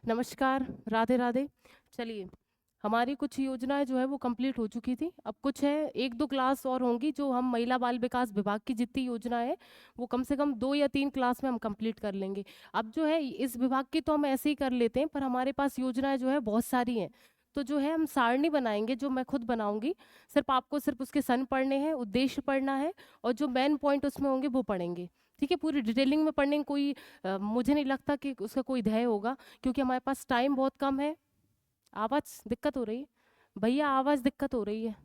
नमस्कार, राधे राधे। चलिए, हमारी कुछ योजनाएं जो है वो कंप्लीट हो चुकी थी। अब कुछ है, एक दो क्लास और होंगी जो हम महिला बाल विकास विभाग की जितनी योजनाएं हैं वो कम से कम 2 या 3 क्लास में हम कंप्लीट कर लेंगे। अब जो है इस विभाग की तो हम ऐसे ही कर लेते हैं, पर हमारे पास योजनाएं जो है बहुत सारी हैं। तो जो है हम सारणी बनाएंगे, जो मैं खुद बनाऊंगी। सिर्फ आपको सिर्फ उसके सन पढ़ने हैं, उद्देश्य पढ़ना है, और जो मेन पॉइंट उसमें होंगे वो पढ़ेंगे। ठीक है, पूरी डिटेलिंग में पढ़ने की कोई मुझे नहीं लगता कि उसका कोई ध्येय होगा, क्योंकि हमारे पास टाइम बहुत कम है। आवाज दिक्कत हो रही है भैया, आवाज दिक्कत हो रही है।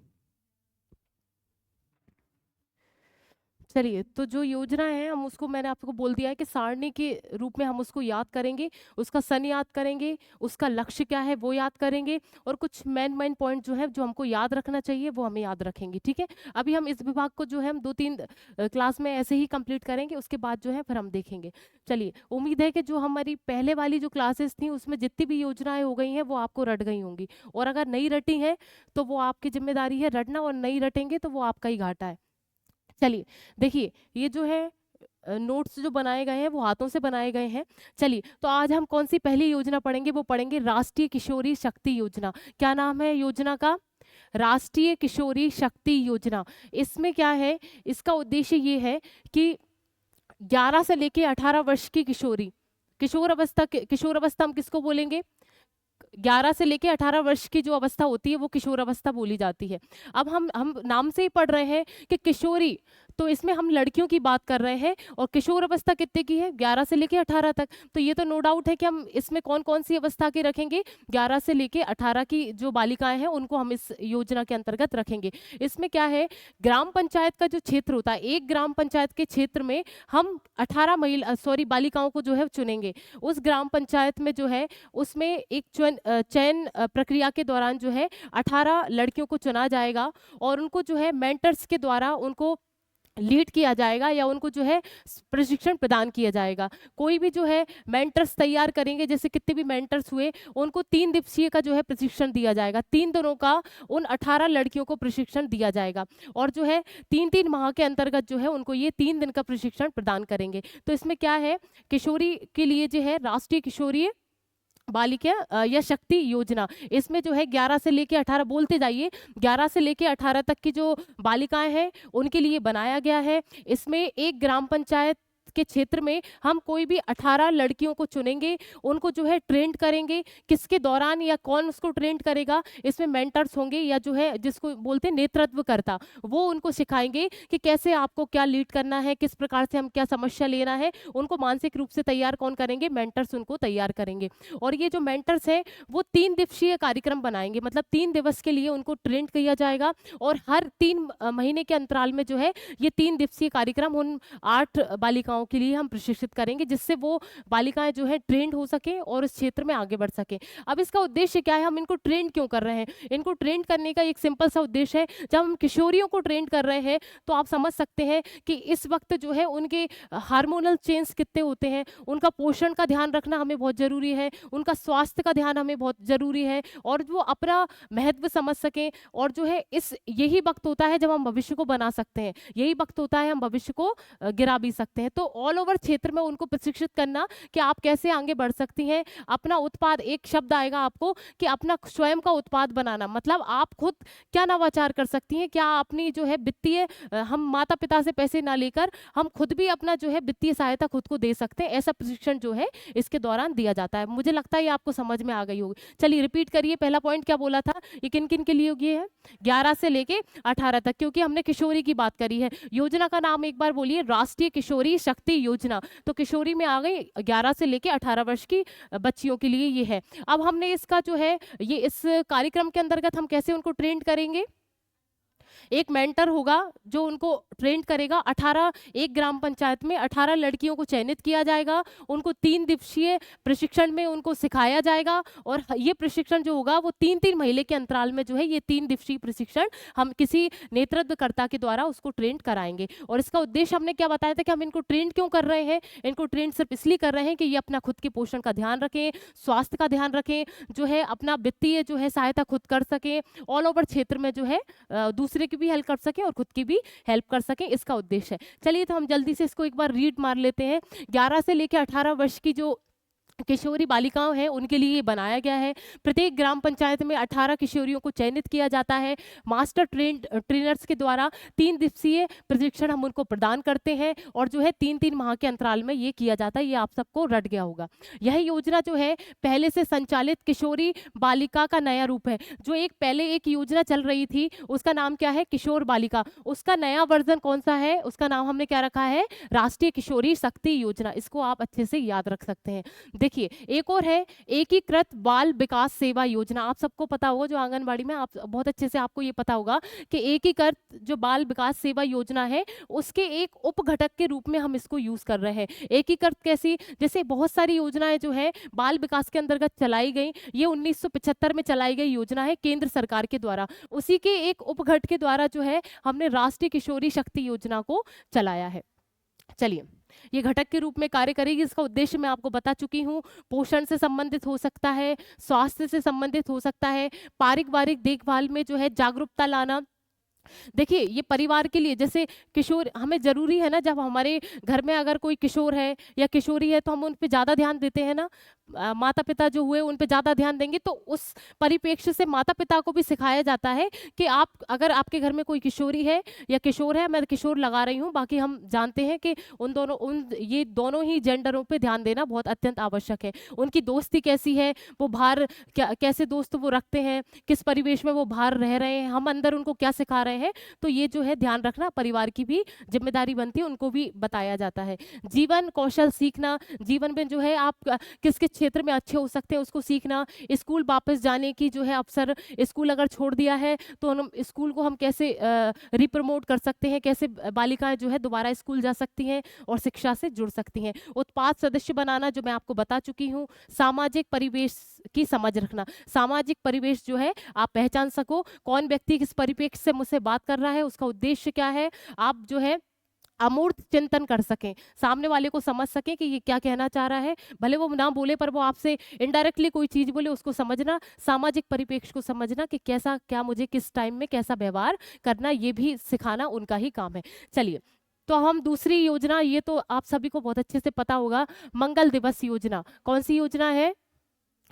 चलिए, तो जो योजना है हम उसको, मैंने आपको बोल दिया है कि सारणी के रूप में हम उसको याद करेंगे, उसका सन याद करेंगे, उसका लक्ष्य क्या है वो याद करेंगे, और कुछ मेन मेन पॉइंट जो है जो हमको याद रखना चाहिए वो हमें याद रखेंगे। ठीक है, अभी हम इस विभाग को जो है हम 2-3 क्लास में ऐसे ही कंप्लीट करेंगे, उसके बाद जो है फिर हम देखेंगे। चलिए, उम्मीद है कि जो हमारी पहले वाली जो क्लासेस थी उसमें जितनी भी योजनाएं हो गई हैं वो आपको रट गई होंगी, और अगर नहीं रटी हैं तो वो आपकी जिम्मेदारी है रटना, और नहीं रटेंगे तो वो आपका ही घाटा है। चलिए, देखिए, ये जो है नोट्स जो बनाए गए हैं वो हाथों से बनाए गए हैं। चलिए, तो आज हम कौन सी पहली योजना पढ़ेंगे, वो पढ़ेंगे राष्ट्रीय किशोरी शक्ति योजना। क्या नाम है योजना का? राष्ट्रीय किशोरी शक्ति योजना। इसमें क्या है, इसका उद्देश्य ये है कि 11 से लेके 18 वर्ष की किशोरी, किशोर अवस्था हम किसको बोलेंगे? 11 से लेके 18 वर्ष की जो अवस्था होती है वो किशोर अवस्था बोली जाती है। अब हम नाम से ही पढ़ रहे हैं कि किशोरी, तो इसमें हम लड़कियों की बात कर रहे हैं, और किशोर अवस्था कितने की है? 11 से लेके 18 तक। तो ये तो नो डाउट है कि हम इसमें कौन कौन सी अवस्था के रखेंगे, 11 से लेके 18 की जो बालिकाएं हैं उनको हम इस योजना के अंतर्गत रखेंगे। इसमें क्या है, ग्राम पंचायत का जो क्षेत्र होता है, एक ग्राम पंचायत के क्षेत्र में हम 18 बालिकाओं को जो है चुनेंगे। उस ग्राम पंचायत में जो है उसमें एक चयन प्रक्रिया के दौरान जो है 18 लड़कियों को चुना जाएगा, और उनको जो है मेंटर्स के द्वारा उनको लीड किया जाएगा, या उनको जो है प्रशिक्षण प्रदान किया जाएगा। कोई भी जो है मेंटर्स तैयार करेंगे, जैसे कितने भी मेंटर्स हुए उनको 3 दिवसीय का जो है प्रशिक्षण दिया जाएगा। 3 दिनों का उन 18 लड़कियों को प्रशिक्षण दिया जाएगा, और जो है 3-3 माह के अंतर्गत जो है उनको ये 3 दिन का प्रशिक्षण प्रदान करेंगे। तो इसमें क्या है, किशोरी के लिए जो है राष्ट्रीय किशोरी बालिका या शक्ति योजना, इसमें जो है 11 से लेके 18, बोलते जाइए, 11 से लेके 18 तक की जो बालिकाएं हैं उनके लिए बनाया गया है। इसमें एक ग्राम पंचायत के क्षेत्र में हम कोई भी 18 लड़कियों को चुनेंगे, उनको जो है ट्रेंड करेंगे। किसके दौरान, या कौन उसको ट्रेंड करेगा? इसमें मेंटर्स होंगे, या जो है जिसको बोलते हैं नेतृत्वकर्ता, वो उनको सिखाएंगे कि कैसे आपको क्या लीड करना है, किस प्रकार से हम क्या समस्या लेना है। उनको मानसिक रूप से तैयार कौन करेंगे? मेंटर्स उनको तैयार करेंगे। और ये जो मेंटर्स हैं वो 3 दिवसीय कार्यक्रम बनाएंगे, मतलब 3 दिवस के लिए उनको ट्रेंड किया जाएगा, और हर 3 महीने के अंतराल में जो है ये 3 दिवसीय कार्यक्रम उन 8 बालिकाओं के लिए हम प्रशिक्षित करेंगे, जिससे वो बालिकाएं जो है ट्रेंड हो सके और इस क्षेत्र में आगे बढ़ सके। अब इसका उद्देश्य क्या है, हम इनको ट्रेंड क्यों कर रहे हैं? इनको ट्रेंड करने का एक सिंपल सा उद्देश्य है, जब हम किशोरियों को ट्रेंड कर रहे हैं तो आप समझ सकते हैं कि इस वक्त जो है उनके हार्मोनल चेंज कितने होते हैं, उनका पोषण का ध्यान रखना हमें बहुत जरूरी है, उनका स्वास्थ्य का ध्यान हमें बहुत जरूरी है, और वो अपना महत्व समझ सकें। और जो है इस यही वक्त होता है जब हम भविष्य को बना सकते हैं, यही वक्त होता है हम भविष्य को गिरा भी सकते हैं। तो ऑल ओवर क्षेत्र में उनको प्रशिक्षित करना कि आप कैसे आगे बढ़ सकती हैं। अपना उत्पाद, एक शब्द आएगा आपको कि अपना स्वयं का उत्पाद बनाना, मतलब आप खुद क्या नवाचार कर सकती हैं, क्या अपनी जो है वित्तीय, हम माता पिता से पैसे ना लेकर हम खुद भी अपना जो है वित्तीय सहायता खुद को दे सकते हैं। ऐसा प्रशिक्षण जो है इसके दौरान दिया जाता है। मुझे लगता है ये आपको समझ में आ गई होगी। चलिए रिपीट करिए, पहला पॉइंट क्या बोला था, ये किन किन के लिए होगी है? 11 से लेके 18 तक, क्योंकि हमने किशोरी की बात करी है। योजना का नाम एक बार बोलिए, राष्ट्रीय किशोरी शक्ति योजना। तो किशोरी में आ गई 11 से लेके 18 वर्ष की बच्चियों के लिए ये है। अब हमने इसका जो है ये इस कार्यक्रम के अंतर्गत हम कैसे उनको ट्रेंड करेंगे? एक मेंटर होगा जो उनको ट्रेन करेगा। 18, एक ग्राम पंचायत में 18 लड़कियों को चयनित किया जाएगा, उनको 3 दिवसीय प्रशिक्षण में उनको सिखाया जाएगा, और ये प्रशिक्षण जो होगा वो 3-3 महीने के अंतराल में जो है ये 3 दिवसीय प्रशिक्षण हम किसी नेतृत्वकर्ता के द्वारा उसको ट्रेन कराएंगे। और इसका उद्देश्य हमने क्या बताया था कि हम इनको ट्रेन क्यों कर रहे हैं? इनको ट्रेन सिर्फ इसलिए कर रहे हैं कि ये अपना खुद के पोषण का ध्यान रखें, स्वास्थ्य का ध्यान रखें, जो है अपना वित्तीय जो है सहायता खुद कर सकें, ऑल ओवर क्षेत्र में जो है दूसरे की भी हेल्प कर सकें और खुद की भी हेल्प कर सकें, इसका उद्देश्य है। चलिए, तो हम जल्दी से इसको एक बार रीड मार लेते हैं। 11 से लेकर 18 वर्ष की जो किशोरी बालिकाओं हैं उनके लिए ये बनाया गया है। प्रत्येक ग्राम पंचायत में 18 किशोरियों को चयनित किया जाता है। मास्टर ट्रेनर्स के द्वारा 3 दिवसीय प्रशिक्षण हम उनको प्रदान करते हैं और जो है 3-3 माह के अंतराल में ये किया जाता है। ये आप सबको रट गया होगा। यह योजना जो है पहले से संचालित किशोरी बालिका का नया रूप है। जो एक पहले एक योजना चल रही थी उसका नाम क्या है? किशोर बालिका। उसका नया वर्जन कौन-सा है? उसका नाम हमने क्या रखा है? राष्ट्रीय किशोरी शक्ति योजना। इसको आप अच्छे से याद रख सकते हैं। देखिए एक और है एकीकृत बाल विकास सेवा योजना। आप सबको पता होगा जो आंगनबाड़ी में आप बहुत अच्छे से आपको ये पता होगा कि एकीकृत जो बाल विकास सेवा योजना है उसके एक उपघटक के रूप में हम इसको यूज कर रहे हैं। एकीकृत कैसी? जैसे बहुत सारी योजनाएं जो है बाल विकास के अंतर्गत चलाई गई। ये 1975 में चलाई गई योजना है केंद्र सरकार के द्वारा। उसी के एक उपघट के द्वारा जो है हमने राष्ट्रीय किशोरी शक्ति योजना को चलाया है। चलिए ये घटक के रूप में कार्य करेगी। इसका उद्देश्य मैं आपको बता चुकी हूँ। पोषण से संबंधित हो सकता है, स्वास्थ्य से संबंधित हो सकता है, पारिवारिक देखभाल में जो है जागरूकता लाना। देखिए ये परिवार के लिए जैसे किशोर हमें जरूरी है ना, जब हमारे घर में अगर कोई किशोर है या किशोरी है तो हम उन पे ज्यादा ध्यान देते हैं ना। माता पिता जो हुए उन पे ज्यादा ध्यान देंगे तो उस परिप्रेक्ष्य से माता पिता को भी सिखाया जाता है कि आप अगर आपके घर में कोई किशोरी है या किशोर है, मैं किशोर लगा रही हूँ, बाकी हम जानते हैं कि उन ये दोनों ही जेंडरों पे ध्यान देना बहुत अत्यंत आवश्यक है। उनकी दोस्ती कैसी है, वो बाहर कैसे दोस्त वो रखते हैं, किस परिवेश में वो बाहर रह रहे हैं, हम अंदर उनको क्या सिखा रहे हैं। तो ये जो है ध्यान रखना परिवार की भी जिम्मेदारी बनती है, उनको भी बताया जाता है। जीवन कौशल सीखना, जीवन में जो है आप किस किस क्षेत्र में अच्छे हो सकते हैं उसको सीखना। स्कूल वापस जाने की जो है अवसर, स्कूल अगर छोड़ दिया है तो हम स्कूल को हम कैसे रिप्रमोट कर सकते हैं, कैसे बालिकाएं जो है दोबारा स्कूल जा सकती हैं और शिक्षा से जुड़ सकती हैं। उत्पाद सदस्य बनाना जो मैं आपको बता चुकी हूँ। सामाजिक परिवेश की समझ रखना, सामाजिक परिवेश जो है आप पहचान सको कौन व्यक्ति किस परिप्रेक्ष्य से मुझसे बात कर रहा है, उसका उद्देश्य क्या है, आप जो है अमूर्त चिंतन कर सकें, सामने वाले को समझ सकें कि ये क्या कहना चाह रहा है। भले वो ना बोले पर वो आपसे इनडायरेक्टली कोई चीज बोले, उसको समझना, सामाजिक परिप्रेक्ष्य को समझना कि कैसा क्या मुझे किस टाइम में कैसा व्यवहार करना, ये भी सिखाना उनका ही काम है। चलिए तो हम दूसरी योजना, ये तो आप सभी को बहुत अच्छे से पता होगा, मंगल दिवस योजना। कौन सी योजना है?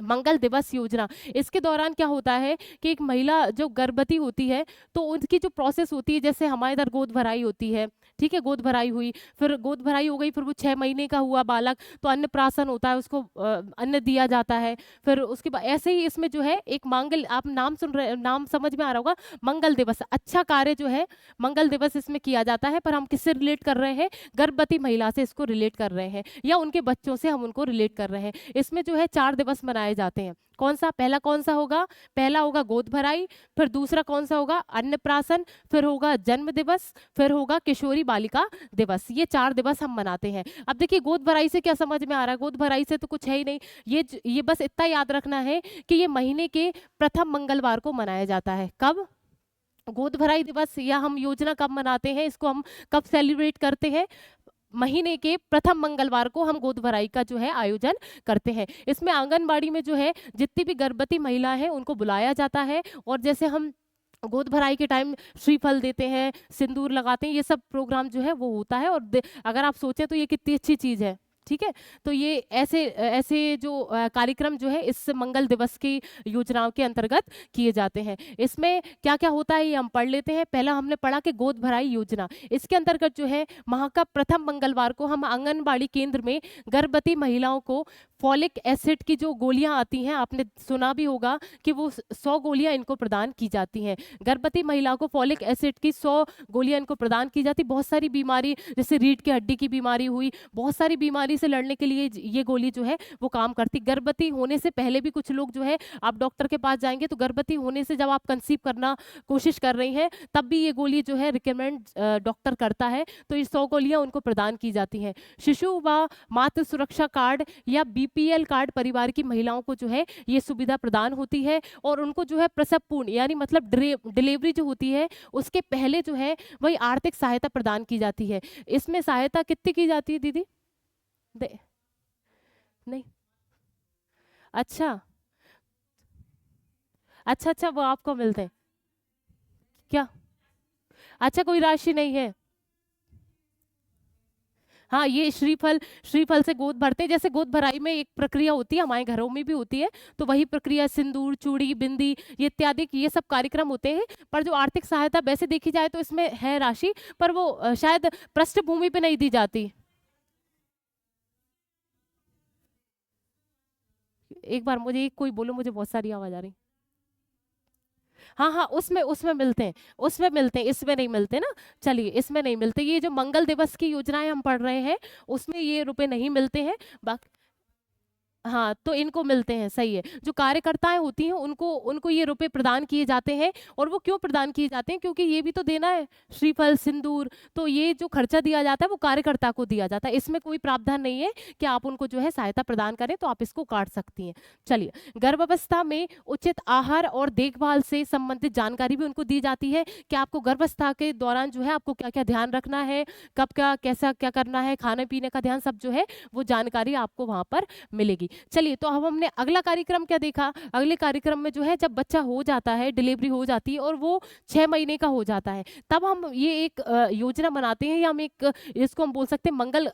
मंगल दिवस योजना। इसके दौरान क्या होता है कि एक महिला जो गर्भवती होती है तो उनकी जो प्रोसेस होती है, जैसे हमारे इधर गोद भराई होती है, ठीक है, गोद भराई हुई, फिर गोद भराई हो गई, फिर वो 6 महीने का हुआ बालक तो अन्नप्राशन होता है, उसको अन्न दिया जाता है। फिर उसके बाद ऐसे ही इसमें जो है एक मंगल, आप नाम सुन रहे, नाम समझ में आ रहा होगा, मंगल दिवस, अच्छा कार्य जो है मंगल दिवस इसमें किया जाता है। पर हम किससे रिलेट कर रहे हैं? गर्भवती महिला से इसको रिलेट कर रहे हैं या उनके बच्चों से हम उनको रिलेट कर रहे हैं। इसमें जो है 4 दिवस मनाए जाते हैं। कौन सा? पहला कौन सा होगा? पहला होगा गोद भराई, फिर दूसरा कौन सा होगा? अन्नप्राशन, फिर होगा जन्म दिवस, फिर होगा किशोरी बालिका दिवस। ये 4 दिवस हम मनाते हैं। अब देखिए गोद भराई से क्या समझ में आ रहा है? गोद भराई से तो कुछ है ही नहीं। ये बस इतना याद रखना है कि ये महीने के प्रथम मंगलवार को मनाया जाता है। कब? गोद भराई दिवस, या हम योजना कब मनाते हैं, इसको हम कब सेलिब्रेट करते हैं? महीने के प्रथम मंगलवार को हम गोद भराई का जो है आयोजन करते हैं। इसमें आंगनबाड़ी में जो है जितनी भी गर्भवती महिला है उनको बुलाया जाता है और जैसे हम गोद भराई के टाइम श्रीफल देते हैं, सिंदूर लगाते हैं, ये सब प्रोग्राम जो है वो होता है। और अगर आप सोचें तो ये कितनी अच्छी चीज है, ठीक है। तो ये ऐसे ऐसे जो कार्यक्रम जो है इस मंगल दिवस की योजनाओं के अंतर्गत किए जाते हैं। इसमें क्या क्या होता है ये हम पढ़ लेते हैं। पहला हमने पढ़ा कि गोद भराई योजना, इसके अंतर्गत जो है माह का प्रथम मंगलवार को हम आंगनबाड़ी केंद्र में गर्भवती महिलाओं को फॉलिक एसिड की जो गोलियां आती हैं, आपने सुना भी होगा कि वो 100 गोलियां इनको प्रदान की जाती हैं। गर्भवती महिला को फॉलिक एसिड की 100 गोलियां इनको प्रदान की जाती। बहुत सारी बीमारी, जैसे रीढ़ की हड्डी की बीमारी हुई, बहुत सारी बीमारी से लड़ने के लिए ये गोली जो है वो काम करती। गर्भवती होने से पहले भी कुछ लोग जो है, आप डॉक्टर के पास जाएंगे तो गर्भवती होने से जब आप कंसीव करना कोशिश कर रही हैं तब भी ये गोली जो है रिकमेंड डॉक्टर करता है, तो ये 100 गोलियां उनको प्रदान की जाती हैं। शिशु व मातृ सुरक्षा कार्ड या बीपीएल कार्ड परिवार की महिलाओं को जो है ये सुविधा प्रदान होती है और उनको जो है प्रसव पूर्ण यानी मतलब डिलीवरी जो होती है उसके पहले जो है वही आर्थिक सहायता प्रदान की जाती है। इसमें सहायता कितनी की जाती है दीदी? नहीं, अच्छा अच्छा अच्छा, वो आपको मिलते हैं क्या? अच्छा, कोई राशि नहीं है? हाँ, ये श्रीफल, श्रीफल से गोद भरते हैं। जैसे गोद भराई में एक प्रक्रिया होती है, हमारे घरों में भी होती है, तो वही प्रक्रिया सिंदूर, चूड़ी, बिंदी, ये इत्यादि ये सब कार्यक्रम होते हैं। पर जो आर्थिक सहायता वैसे देखी जाए तो इसमें है राशि, पर वो शायद पृष्ठभूमि पे नहीं दी जाती। एक बार मुझे कोई बोलो, मुझे बहुत सारी आवाज आ रही। हाँ हाँ, उसमें उसमें मिलते हैं, उसमें मिलते हैं, इसमें नहीं मिलते ना। चलिए, इसमें नहीं मिलते। ये जो मंगल दिवस की योजनाएं हम पढ़ रहे हैं, उसमें ये रुपए नहीं मिलते हैं। बाकी हाँ, तो इनको मिलते हैं, सही है। जो कार्यकर्ताएं होती हैं उनको उनको ये रुपए प्रदान किए जाते हैं। और वो क्यों प्रदान किए जाते हैं? क्योंकि ये भी तो देना है, श्रीफल, सिंदूर। तो ये जो खर्चा दिया जाता है वो कार्यकर्ता को दिया जाता है। इसमें कोई प्रावधान नहीं है कि आप उनको जो है सहायता प्रदान करें, तो आप इसको काट सकती हैं। चलिए, गर्भावस्था में उचित आहार और देखभाल से संबंधित जानकारी भी उनको दी जाती है कि आपको गर्भावस्था के दौरान जो है आपको क्या क्या ध्यान रखना है, कब क्या कैसा क्या करना है, खाने पीने का ध्यान, सब जो है वो जानकारी आपको वहां पर मिलेगी। चलिए, तो अब हमने अगला कार्यक्रम क्या देखा? अगले कार्यक्रम में जो है जब बच्चा हो जाता है, डिलीवरी हो जाती है और वो 6 महीने का हो जाता है, तब हम ये एक योजना बनाते हैं, या हम एक इसको हम बोल सकते हैं मंगल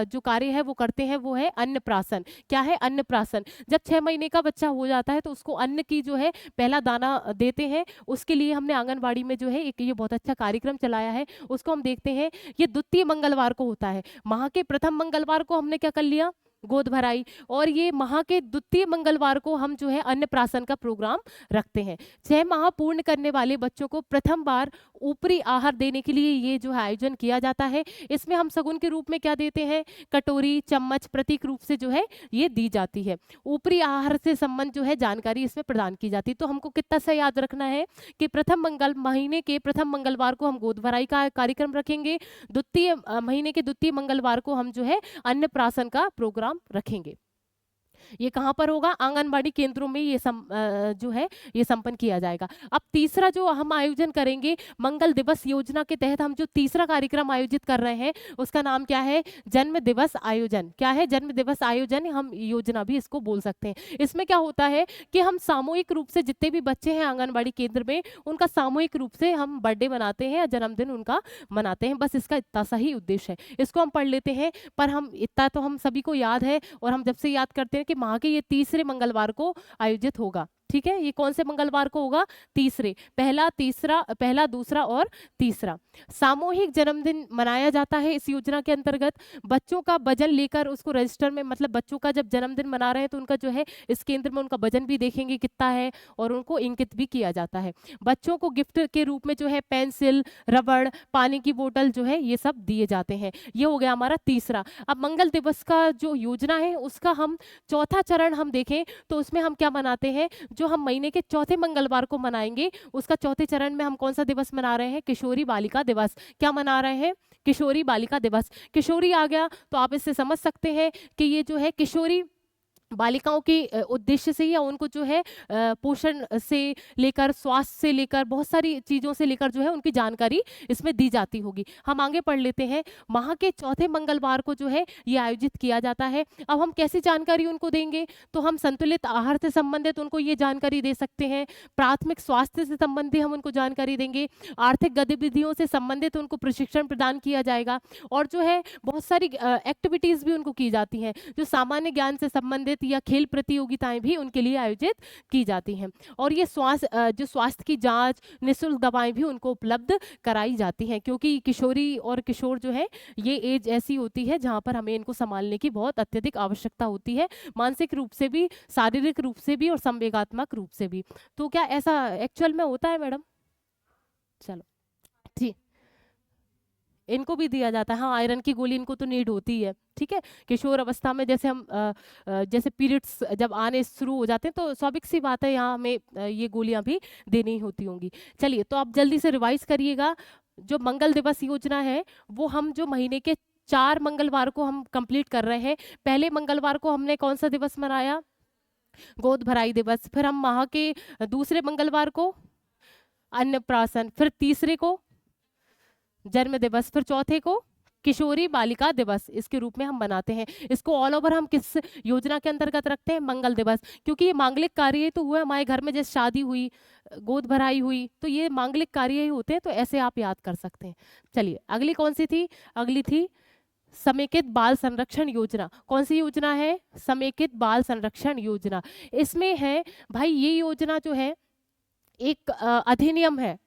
जो कार्य है वो करते हैं, वो है अन्नप्राशन। क्या है? अन्नप्राशन। जब 6 महीने का बच्चा हो जाता है तो उसको अन्न की जो है पहला दाना देते हैं। उसके लिए हमने आंगनबाड़ी में जो है एक ये बहुत अच्छा कार्यक्रम चलाया है, उसको हम देखते हैं। ये द्वितीय मंगलवार को होता है। माह के प्रथम मंगलवार को हमने क्या कर लिया? गोद भराई। और ये माह के द्वितीय मंगलवार को हम जो है अन्नप्राशन का प्रोग्राम रखते हैं। 6 माह पूर्ण करने वाले बच्चों को प्रथम बार ऊपरी आहार देने के लिए ये जो है आयोजन किया जाता है। इसमें हम सगुन के रूप में क्या देते हैं? कटोरी, चम्मच प्रतीक रूप से जो है ये दी जाती है। ऊपरी आहार से संबंध जो है जानकारी इसमें प्रदान की जाती है। तो हमको कितना सा याद रखना है कि महीने के प्रथम मंगलवार को हम गोद भराई का कार्यक्रम रखेंगे। महीने के द्वितीय मंगलवार को हम जो है अन्नप्राशन का प्रोग्राम रखेंगे। ये कहाँ पर होगा? आंगनबाड़ी केंद्रों में ये जो है ये संपन्न किया जाएगा। अब तीसरा जो हम आयोजन करेंगे मंगल दिवस योजना के तहत, हम जो तीसरा कार्यक्रम आयोजित कर रहे हैं उसका नाम क्या है? जन्म दिवस आयोजन। क्या है? जन्म दिवस आयोजन, हम योजना भी इसको बोल सकते हैं। इसमें क्या होता है कि हम सामूहिक रूप से जितने भी बच्चे हैं आंगनबाड़ी केंद्र में, उनका सामूहिक रूप से हम बर्थडे मनाते हैं या जन्मदिन उनका मनाते हैं। बस इसका इतना सा ही उद्देश्य है। इसको हम पढ़ लेते हैं, पर हम इतना तो हम सभी को याद है, और हम जब से याद करते हैं कि माह के ये तीसरे मंगलवार को आयोजित होगा। ठीक है, ये कौन से मंगलवार को होगा? तीसरे। पहला, दूसरा और तीसरा। सामूहिक जन्मदिन मनाया जाता है इस योजना के अंतर्गत। बच्चों का वजन लेकर उसको रजिस्टर में, मतलब बच्चों का जब जन्मदिन मना रहे हैं तो उनका जो है इस केंद्र में उनका वजन भी देखेंगे कितना है, और उनको इंकित भी किया जाता है। बच्चों को गिफ्ट के रूप में जो है पेंसिल, रबड़, पानी की बोतल जो है ये सब दिए जाते हैं। ये हो गया हमारा तीसरा। अब मंगल दिवस का जो योजना है उसका हम चौथा चरण हम देखें तो उसमें हम क्या मनाते हैं? जो हम महीने के चौथे मंगलवार को मनाएंगे, उसका चौथे चरण में हम कौन सा दिवस मना रहे हैं? किशोरी बालिका दिवस। क्या मना रहे हैं? किशोरी बालिका दिवस। किशोरी आ गया तो आप इससे समझ सकते हैं कि ये जो है किशोरी बालिकाओं के उद्देश्य से, या उनको जो है पोषण से लेकर, स्वास्थ्य से लेकर, बहुत सारी चीज़ों से लेकर जो है उनकी जानकारी इसमें दी जाती होगी। हम आगे पढ़ लेते हैं। माह के चौथे मंगलवार को जो है ये आयोजित किया जाता है। अब हम कैसी जानकारी उनको देंगे? तो हम संतुलित आहार से संबंधित उनको ये जानकारी दे सकते हैं। प्राथमिक स्वास्थ्य से संबंधित हम उनको जानकारी देंगे। आर्थिक गतिविधियों से संबंधित उनको प्रशिक्षण प्रदान किया जाएगा। और जो है बहुत सारी एक्टिविटीज़ भी उनको की जाती हैं, जो सामान्य ज्ञान से संबंधित या खेल प्रतियोगिताएं भी उनके लिए आयोजित की जाती हैं। और ये जो स्वास्थ्य की जांच, निःशुल्क दवाएं भी उनको उपलब्ध कराई जाती हैं, क्योंकि किशोरी और किशोर जो है ये एज ऐसी होती है जहां पर हमें इनको संभालने की बहुत अत्यधिक आवश्यकता होती है, मानसिक रूप से भी, शारीरिक रूप से भी और संवेगात्मक रूप से भी। तो क्या ऐसा एक्चुअल में होता है मैडम? चलो ठीक, इनको भी दिया जाता है। हाँ, आयरन की गोली इनको तो नीड होती है। ठीक है, किशोर अवस्था में जैसे हम जैसे पीरियड्स जब आने शुरू हो जाते हैं तो स्वाभाविक सी बात है यहाँ हमें ये गोलियां भी देनी होती होंगी। चलिए, तो आप जल्दी से रिवाइज करिएगा। जो मंगल दिवस योजना है वो हम जो महीने के 4 मंगलवार को हम कंप्लीट कर रहे हैं। पहले मंगलवार को हमने कौन सा दिवस मनाया? गोद भराई दिवस। फिर हम माह के दूसरे मंगलवार को अन्नप्राशन, फिर तीसरे को जन्म दिवस, फिर चौथे को किशोरी बालिका दिवस इसके रूप में हम मनाते हैं। इसको ऑल ओवर हम किस योजना के अंतर्गत रखते हैं? मंगल दिवस। क्योंकि ये मांगलिक कार्य तो हुआ हमारे घर में, जैसे शादी हुई, गोद भराई हुई, तो ये मांगलिक कार्य ही होते हैं, तो ऐसे आप याद कर सकते हैं। चलिए, अगली कौन सी थी? अगली थी समेकित बाल संरक्षण योजना। कौन सी योजना है? समेकित बाल संरक्षण योजना। इसमें है भाई, ये योजना जो है एक अधिनियम है,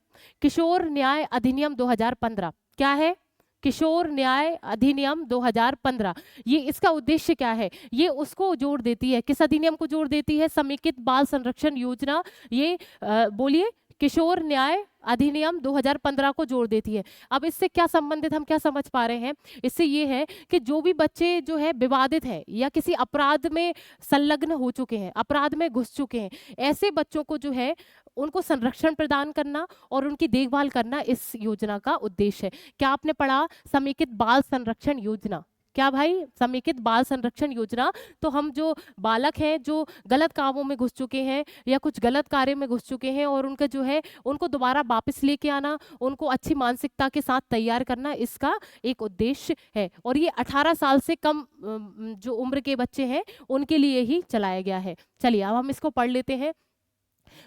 किशोर न्याय अधिनियम 2015। क्या है? किशोर न्याय अधिनियम 2015। ये इसका उद्देश्य क्या है? ये उसको जोड़ देती है, किस अधिनियम को जोड़ देती है? समेकित बाल संरक्षण योजना। ये बोलिए, किशोर न्याय अधिनियम 2015 को जोड़ देती है। अब इससे क्या संबंधित, हम क्या समझ पा रहे हैं? इससे ये है कि जो भी बच्चे जो है विवादित हैं या किसी अपराध में संलग्न हो चुके हैं, अपराध में घुस चुके हैं, ऐसे बच्चों को जो है उनको संरक्षण प्रदान करना और उनकी देखभाल करना इस योजना का उद्देश्य है। क्या आपने पढ़ा? समेकित बाल संरक्षण योजना। क्या भाई? समेकित बाल संरक्षण योजना। तो हम जो बालक हैं जो गलत कामों में घुस चुके हैं या कुछ गलत कार्य में घुस चुके हैं, और उनका जो है उनको दोबारा वापस लेके आना, उनको अच्छी मानसिकता के साथ तैयार करना, इसका एक उद्देश्य है। और ये 18 साल से कम जो उम्र के बच्चे हैं उनके लिए ही चलाया गया है। चलिए अब हम इसको पढ़ लेते हैं।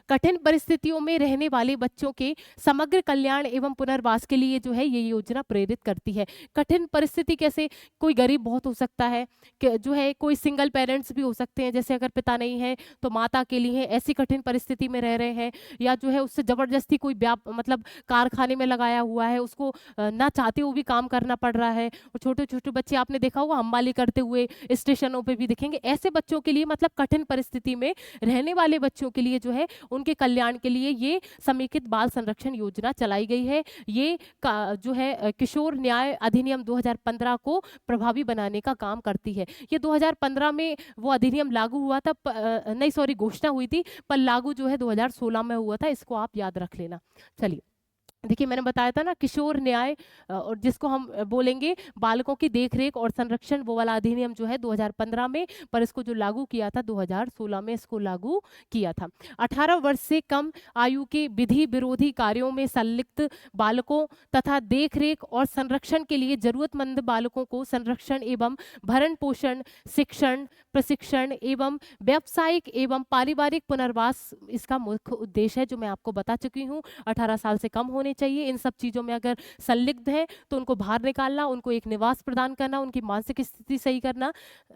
कठिन परिस्थितियों में रहने वाले बच्चों के समग्र कल्याण एवं पुनर्वास के लिए जो है ये योजना प्रेरित करती है। कठिन परिस्थिति कैसे? कोई गरीब बहुत हो सकता है, जो है कोई सिंगल पेरेंट्स भी हो सकते हैं, जैसे अगर पिता नहीं है तो माता के लिए ऐसी कठिन परिस्थिति में रह रहे हैं, या जो है उससे जबरदस्ती कोई मतलब कारखाने में लगाया हुआ है, उसको ना चाहते हुए भी काम करना पड़ रहा है। और छोटे छोटे बच्चे आपने देखा होगा हम्बाली करते हुए स्टेशनों पर भी दिखेंगे। ऐसे बच्चों के लिए, मतलब कठिन परिस्थिति में रहने वाले बच्चों के लिए जो है उनके कल्याण के लिए ये समेकित बाल संरक्षण योजना चलाई गई है। ये जो है किशोर न्याय अधिनियम 2015 को प्रभावी बनाने का काम करती है। ये 2015 में वो अधिनियम लागू हुआ था, नहीं सॉरी, घोषणा हुई थी, पर लागू जो है 2016 में हुआ था। इसको आप याद रख लेना। चलिए देखिए, मैंने बताया था ना किशोर न्याय, और जिसको हम बोलेंगे बालकों की देखरेख और संरक्षण, वो वाला अधिनियम जो है 2015 में, पर इसको जो लागू किया था 2016 में इसको लागू किया था। 18 वर्ष से कम आयु के विधि विरोधी कार्यों में संलिप्त बालकों तथा देखरेख और संरक्षण के लिए जरूरतमंद बालकों को संरक्षण एवं भरण पोषण, शिक्षण, प्रशिक्षण एवं व्यावसायिक एवं पारिवारिक पुनर्वास इसका मुख्य उद्देश्य है, जो मैं आपको बता चुकी हूँ। 18 साल से कम होने चाहिए। इन सब चीज़ों में अगर संलिग्ध है तो उनको बाहर निकालना, उनको एक निवास प्रदान करना, उनकी मानसिक स्थिति सही करना,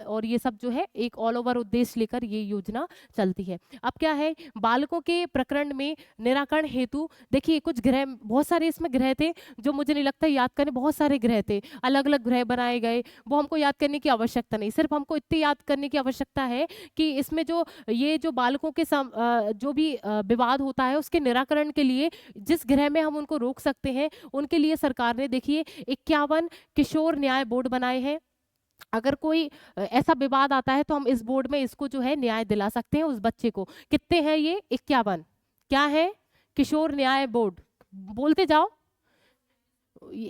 और ये सब जो है एक ऑल ओवर उद्देश्य लेकर ये योजना चलती है। अब क्या है, बालकों के प्रकरण में निराकरण हेतु देखिए कुछ गृह, बहुत सारे इसमें गृह थे जो मुझे नहीं लगता याद करने, बहुत सारे गृह थे, अलग अलग गृह बनाए गए, वो हमको याद करने की आवश्यकता नहीं। सिर्फ हमको इतनी याद करने की आवश्यकता है कि इसमें जो ये जो बालकों के जो भी विवाद होता है उसके निराकरण के लिए जिस गृह में हम उनको रोक सकते हैं, उनके लिए सरकार ने देखिए 51 किशोर न्याय बोर्ड बनाए हैं। अगर कोई ऐसा विवाद आता है तो हम इस बोर्ड में इसको जो है न्याय दिला सकते हैं उस बच्चे को। कितने हैं ये? 51। क्या है? किशोर न्याय बोर्ड। बोलते जाओ,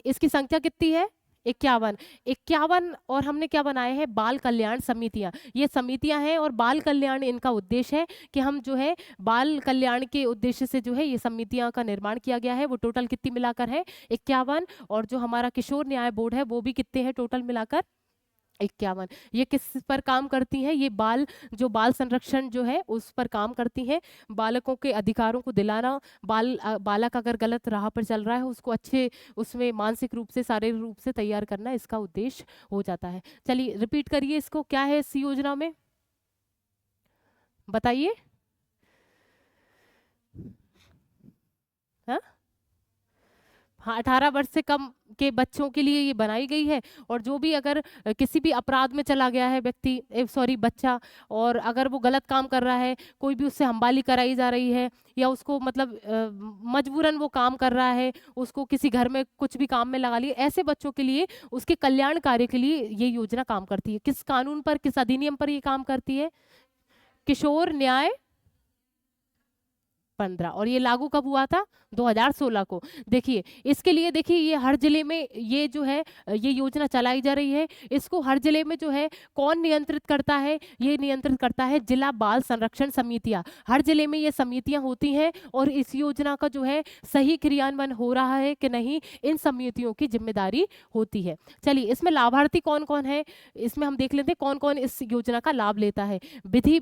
इसकी संख्या कितनी है? 51। 51। और हमने क्या बनाए हैं? बाल कल्याण समितियां। ये समितियां हैं और बाल कल्याण इनका उद्देश्य है कि हम जो है बाल कल्याण के उद्देश्य से जो है ये समितियां का निर्माण किया गया है। वो टोटल कितनी मिलाकर है? 51। और जो हमारा किशोर न्याय बोर्ड है वो भी कितने हैं टोटल मिलाकर? 51। ये किस पर काम करती हैं? ये जो बाल संरक्षण जो है उस पर काम करती हैं। बालकों के अधिकारों को दिलाना, बालक अगर गलत राह पर चल रहा है उसको अच्छे उसमें मानसिक रूप से, शारीरिक रूप से तैयार करना इसका उद्देश्य हो जाता है। चलिए रिपीट करिए इसको, क्या है इस योजना में बताइए। हाँ, 18 वर्ष से कम के बच्चों के लिए ये बनाई गई है। और जो भी अगर किसी भी अपराध में चला गया है व्यक्ति, सॉरी बच्चा, और अगर वो गलत काम कर रहा है, कोई भी उससे हम्बाली कराई जा रही है, या उसको मतलब मजबूरन वो काम कर रहा है, उसको किसी घर में कुछ भी काम में लगा लिए, ऐसे बच्चों के लिए उसके कल्याण कार्य के लिए ये योजना काम करती है। किस कानून पर, किस अधिनियम पर ये काम करती है? किशोर न्याय 15। और ये लागू कब हुआ था? 2016 को। देखिए इसके लिए देखिए ये हर जिले में ये जो है ये योजना चलाई जा रही है। इसको हर जिले में जो है कौन नियंत्रित करता है? ये नियंत्रित करता है जिला बाल संरक्षण समितियां। हर जिले में ये समितियां होती हैं और इस योजना का जो है सही क्रियान्वयन हो रहा है कि नहीं, इन समितियों की जिम्मेदारी होती है। चलिए इसमें लाभार्थी कौन कौन है इसमें हम देख लेते हैं, कौन कौन इस योजना का लाभ लेता है। विधि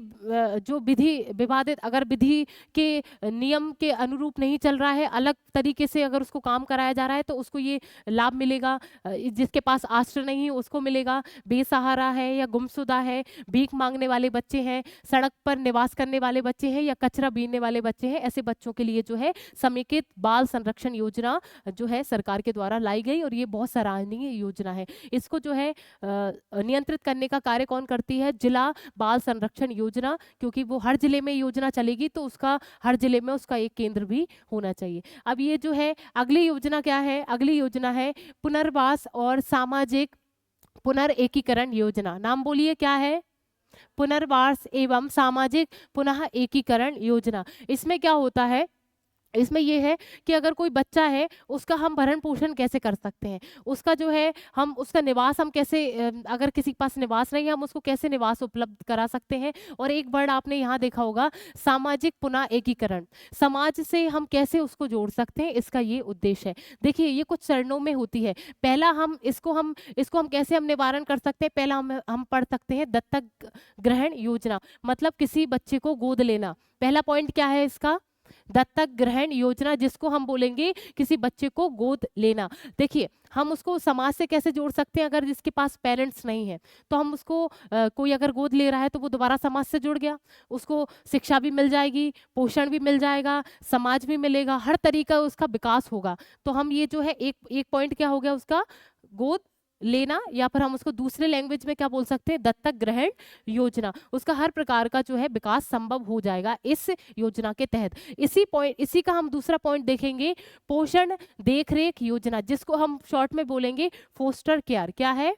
जो विधि विवादित, अगर विधि के नियम के अनुरूप नहीं चल रहा है, अलग तरीके से अगर उसको काम कराया जा रहा है तो उसको ये लाभ मिलेगा। जिसके पास आश्रय नहीं है उसको मिलेगा, बेसहारा है या गुमशुदा है, भीख मांगने वाले बच्चे हैं, सड़क पर निवास करने वाले बच्चे हैं या कचरा बीनने वाले बच्चे हैं, ऐसे बच्चों के लिए जो है समेकित बाल संरक्षण योजना जो है सरकार के द्वारा लाई गई और ये बहुत सराहनीय योजना है। इसको जो है नियंत्रित करने का कार्य कौन करती है? जिला बाल संरक्षण योजना, क्योंकि वो हर जिले में योजना चलेगी तो उसका हर जिले में उसका एक केंद्र भी होना चाहिए। अब ये जो है अगली योजना क्या है? अगली योजना है पुनर्वास और सामाजिक पुनर्एकीकरण योजना। नाम बोलिए क्या है? पुनर्वास एवं सामाजिक पुनः एकीकरण योजना। इसमें क्या होता है? इसमें ये है कि अगर कोई बच्चा है उसका हम भरण पोषण कैसे कर सकते हैं, उसका जो है हम उसका निवास हम कैसे अगर किसी के पास निवास नहीं है हम उसको कैसे निवास उपलब्ध करा सकते हैं। और एक वर्ड आपने यहाँ देखा होगा, सामाजिक पुनः एकीकरण, समाज से हम कैसे उसको जोड़ सकते हैं, इसका ये उद्देश्य है। देखिए ये कुछ चरणों में होती है। पहला हम इसको हम कैसे हम निवारण कर सकते हैं, पहला हम पढ़ सकते हैं दत्तक ग्रहण योजना, मतलब किसी बच्चे को गोद लेना। पहला पॉइंट क्या है इसका? दत्तक ग्रहण योजना, जिसको हम बोलेंगे किसी बच्चे को गोद लेना। देखिए हम उसको समाज से कैसे जोड़ सकते हैं, अगर जिसके पास पेरेंट्स नहीं है तो हम उसको कोई अगर गोद ले रहा है तो वो दोबारा समाज से जुड़ गया, उसको शिक्षा भी मिल जाएगी, पोषण भी मिल जाएगा, समाज भी मिलेगा, हर तरीका उसका विकास होगा। तो हम ये जो है एक पॉइंट क्या हो गया उसका, गोद लेना, या फिर हम उसको दूसरे लैंग्वेज में क्या बोल सकते हैं, दत्तक ग्रहण योजना। उसका हर प्रकार का जो है विकास संभव हो जाएगा इस योजना के तहत। इसी का हम दूसरा पॉइंट देखेंगे, पोषण देखरेख योजना, जिसको हम शॉर्ट में बोलेंगे फोस्टर केयर। क्या है?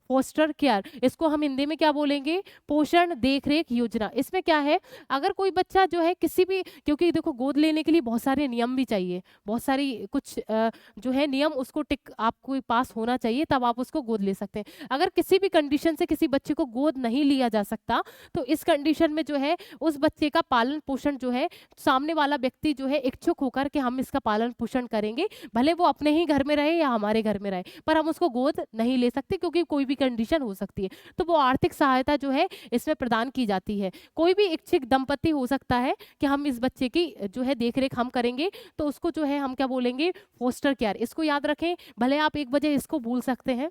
Foster care. इसको हम हिंदी में क्या बोलेंगे? पोषण देखरेख योजना। इसमें क्या है, अगर कोई बच्चा जो है किसी भी, क्योंकि देखो गोद लेने के लिए बहुत सारे नियम भी चाहिए, बहुत सारी कुछ जो है नियम उसको टिक आपको पास होना चाहिए, तब आप उसको गोद ले सकते हैं। अगर किसी भी कंडीशन से किसी बच्चे को गोद नहीं लिया जा सकता तो इस कंडीशन में जो है उस बच्चे का पालन पोषण जो है सामने वाला व्यक्ति जो है इच्छुक होकर के हम इसका पालन पोषण करेंगे, भले वो अपने ही घर में रहे या हमारे घर में रहे, पर हम उसको गोद नहीं ले सकते क्योंकि कोई भी कंडीशन हो सकती है। तो वो आर्थिक सहायता जो है इसमें प्रदान की जाती है। कोई भी इच्छुक दंपति हो सकता है कि हम इस बच्चे की जो है देखरेख हम करेंगे, तो उसको जो है हम क्या बोलेंगे, फोस्टर केयर। इसको याद रखें, भले आप एक वजह इसको भूल सकते हैं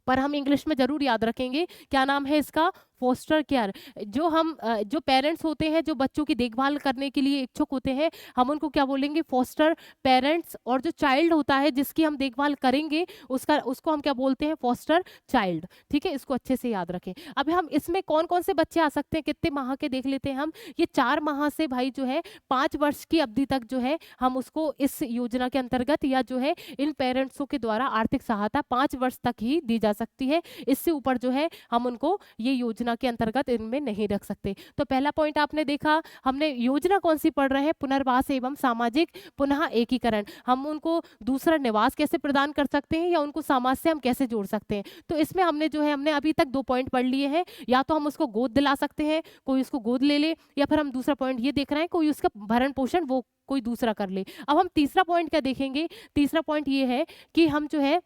पर हम इंग्लिश में जरूर याद रखेंगे। क्या नाम है इसका? Foster care. जो पेरेंट्स होते हैं जो बच्चों की देखभाल करने के लिए इच्छुक होते हैं, हम उनको क्या बोलेंगे? Foster parents. और जो चाइल्ड होता है जिसकी हम देखभाल करेंगे उसको हम क्या बोलते हैं? Foster child. ठीक है, इसको अच्छे से याद रखें। अब हम इसमें कौन कौन से बच्चे आ सकते हैं, कितने माह के देख लेते हैं हम। ये 4 माह से भाई जो है 5 वर्ष की अवधि तक जो है हम उसको इस योजना के अंतर्गत या जो है इन पेरेंट्सों के द्वारा आर्थिक सहायता 5 वर्ष तक ही दी जा सकती है। इससे ऊपर जो है हम उनको ये योजना के अंतर्गत इनमें नहीं रख सकते। तो पहला पॉइंट आपने देखा, हमने योजना कौन सी पढ़ रहे हैं? पुनर्वास एवं सामाजिक पुनः एकीकरण। हम उनको दूसरा निवास कैसे प्रदान कर सकते हैं या उनको समाज से हम कैसे जोड़ सकते हैं। तो इसमें हमने अभी तक 2 पॉइंट पढ़ लिए हैं। या तो हम उसको गोद दिला सकते हैं, कोई उसको गोद ले ले, या फिर हम दूसरा पॉइंट ये देख रहे हैं कोई उसका भरण पोषण वो कोई दूसरा कर ले। अब हम तीसरा पॉइंट क्या देखेंगे? तीसरा पॉइंट ये है कि हम जो है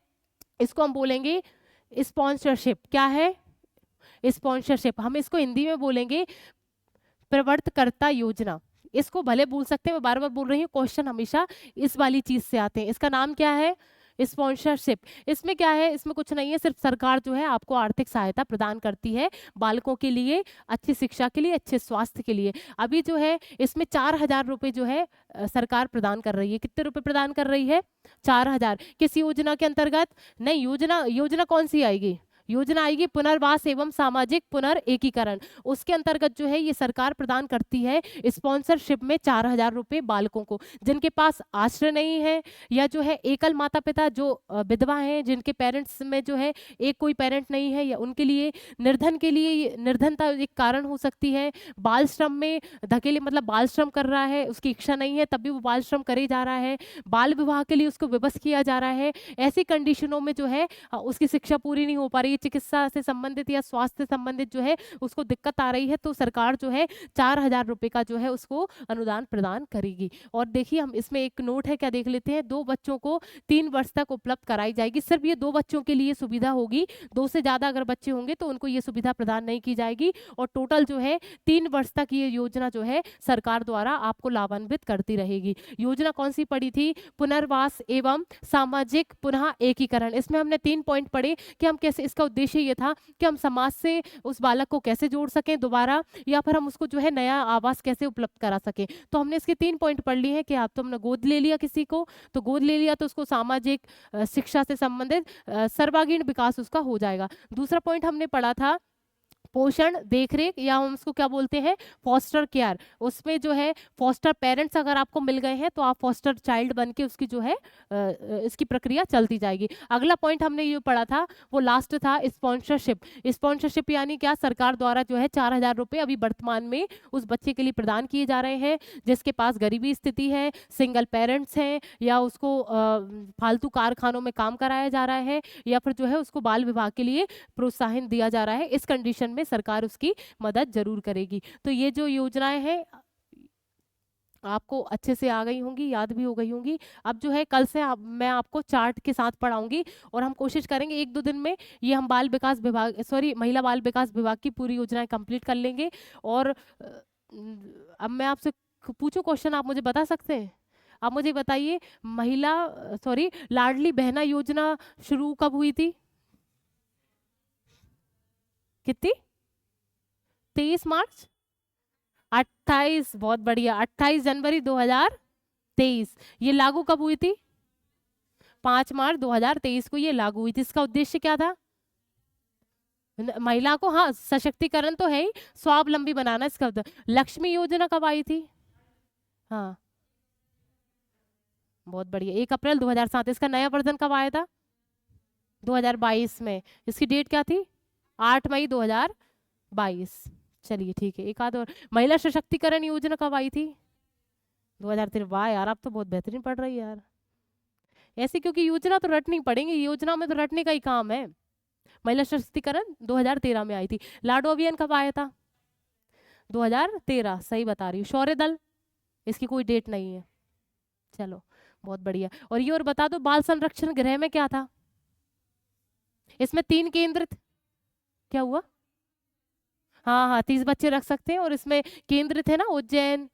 इसको हम बोलेंगे स्पॉन्सरशिप। क्या है? स्पॉन्सरशिप। हम इसको हिंदी में बोलेंगे प्रवर्तकर्ता योजना। इसको भले भूल सकते हैं, मैं बार बार बोल रही हूँ, क्वेश्चन हमेशा इस वाली चीज से आते हैं। इसका नाम क्या है? स्पॉन्सरशिप। इसमें क्या है? इसमें कुछ नहीं है, सिर्फ सरकार जो है आपको आर्थिक सहायता प्रदान करती है बालकों के लिए, अच्छी शिक्षा के लिए, अच्छे स्वास्थ्य के लिए। अभी जो है इसमें 4,000 रुपए जो है सरकार प्रदान कर रही है। कितने रुपए प्रदान कर रही है? 4,000। किस योजना के अंतर्गत? नहीं, योजना कौन सी आएगी? योजना आएगी पुनर्वास एवं सामाजिक पुनर्एकीकरण। उसके अंतर्गत जो है ये सरकार प्रदान करती है स्पॉन्सरशिप में 4,000 रुपए बालकों को, जिनके पास आश्रय नहीं है या जो है एकल माता पिता जो विधवा हैं, जिनके पेरेंट्स में जो है एक कोई पेरेंट नहीं है, या उनके लिए निर्धन के लिए निर्धनता एक कारण हो सकती है। बाल श्रम में धकेले, मतलब बाल श्रम कर रहा है, उसकी इच्छा नहीं है तब भी वो बाल श्रम करे जा रहा है, बाल विवाह के लिए उसको विवश किया जा रहा है। ऐसी कंडीशनों में जो है उसकी शिक्षा पूरी नहीं हो पा रही है, चिकित्सा से संबंधित या स्वास्थ्य से संबंधित जो है उसको दिक्कत आ रही है, तो सरकार जो है 4,000 रुपए का जो है उसको अनुदान प्रदान करेगी। और देखिए हम इसमें एक नोट है, क्या देख लेते हैं, 2 बच्चों को 3 वर्ष तक उपलब्ध कराई जाएगी। सिर्फ ये 2 बच्चों के लिए सुविधा होगी, 2 से ज़्यादा अगर बच्चे होंगे तो उनको ये सुविधा प्रदान नहीं की जाएगी। और टोटल जो है 3 वर्ष तक ये योजना जो है सरकार द्वारा आपको लाभान्वित करती रहेगी। योजना कौन सी पड़ी थी? पुनर्वास एवं सामाजिक पुनः एकीकरण। इसमें हमने 3 पॉइंट पढ़े कि हम कैसे, इसका उद्देश्य ये था कि हम समाज से उस बालक को कैसे जोड़ सकें दोबारा, या फिर हम उसको जो है नया आवास कैसे उपलब्ध करा सकें। तो हमने इसके 3 पॉइंट पढ़ लिए हैं कि आप तो हमने गोद ले लिया किसी को, तो गोद ले लिया तो उसको सामाजिक शिक्षा से संबंधित सर्वांगीण विकास उसका हो जाएगा। दूसरा पॉइंट हमने पढ़ा था पोषण देखरेख, या हम उसको क्या बोलते हैं, फॉस्टर केयर। उसमें जो है फॉस्टर पेरेंट्स अगर आपको मिल गए हैं तो आप फॉस्टर चाइल्ड बन के उसकी जो है इसकी प्रक्रिया चलती जाएगी। अगला पॉइंट हमने ये पढ़ा था वो लास्ट था स्पॉन्सरशिप। स्पॉन्सरशिप यानी क्या, सरकार द्वारा जो है 4,000 रुपये अभी वर्तमान में उस बच्चे के लिए प्रदान किए जा रहे हैं जिसके पास गरीबी स्थिति है, सिंगल पेरेंट्स हैं, या उसको फालतू कारखानों में काम कराया जा रहा है, या फिर जो है उसको बाल विवाह के लिए प्रोत्साहन दिया जा रहा है। इस कंडीशन में सरकार उसकी मदद जरूर करेगी। तो ये जो योजनाएं हैं आपको अच्छे से आ गई होंगी, याद भी हो गई होंगी। अब जो है कल से मैं आपको चार्ट के साथ पढ़ाऊंगी और हम कोशिश करेंगे 1-2 दिन में ये हम बाल विकास विभाग, सॉरी, महिला बाल विकास विभाग की पूरी योजनाएं कंप्लीट कर लेंगे। और अब मैं आपसे पूछूं क्वेश्चन, आप मुझे बता सकते हैं? आप मुझे बताइए, महिला सॉरी लाडली बहना योजना शुरू कब हुई थी? कितनी? 23 मार्च 28, बहुत बढ़िया, 28 जनवरी 2023। ये लागू कब हुई थी? 5 मार्च 2023 को ये लागू हुई थी। इसका उद्देश्य क्या था? महिला को, हाँ, सशक्तिकरण तो है ही, स्वावलंबी बनाना इसका लक्ष्मी योजना कब आई थी? हाँ, बहुत बढ़िया, 1 अप्रैल 2007। इसका नया वर्जन कब आया था? 2022 में। इसकी डेट क्या थी? 8 मई 2022। चलिए ठीक है, एक आध और, महिला सशक्तिकरण योजना कब आई थी? 2013। वाह यार, आप तो बहुत बेहतरीन पढ़ रही है यार। ऐसे क्योंकि योजना तो रटनी पड़ेंगी, योजना में तो रटने का ही काम है। महिला सशक्तिकरण 2013 में आई थी। लाडो अभियान कब आया था? 2013, सही बता रही हूँ। शौर्य दल, इसकी कोई डेट नहीं है। चलो बहुत बढ़िया। और ये और बता दो, बाल संरक्षण गृह में क्या था? इसमें 3 केंद्र क्या हुआ? हाँ हाँ, 30 बच्चे रख सकते हैं। और इसमें केंद्र थे ना, उज्जैन,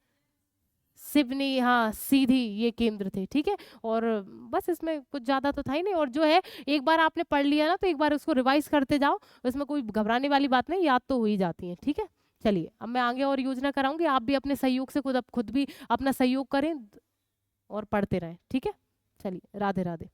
सिवनी, हाँ सीधी, ये केंद्र थे। ठीक है, और बस इसमें कुछ ज्यादा तो था ही नहीं। और जो है एक बार आपने पढ़ लिया ना तो एक बार उसको रिवाइज करते जाओ, इसमें कोई घबराने वाली बात नहीं, याद तो हो ही जाती है। ठीक है, चलिए अब मैं आगे और योजना कराऊंगी, आप भी अपने सहयोग से खुद भी अपना सहयोग करें और पढ़ते रहें। ठीक है, चलिए, राधे राधे।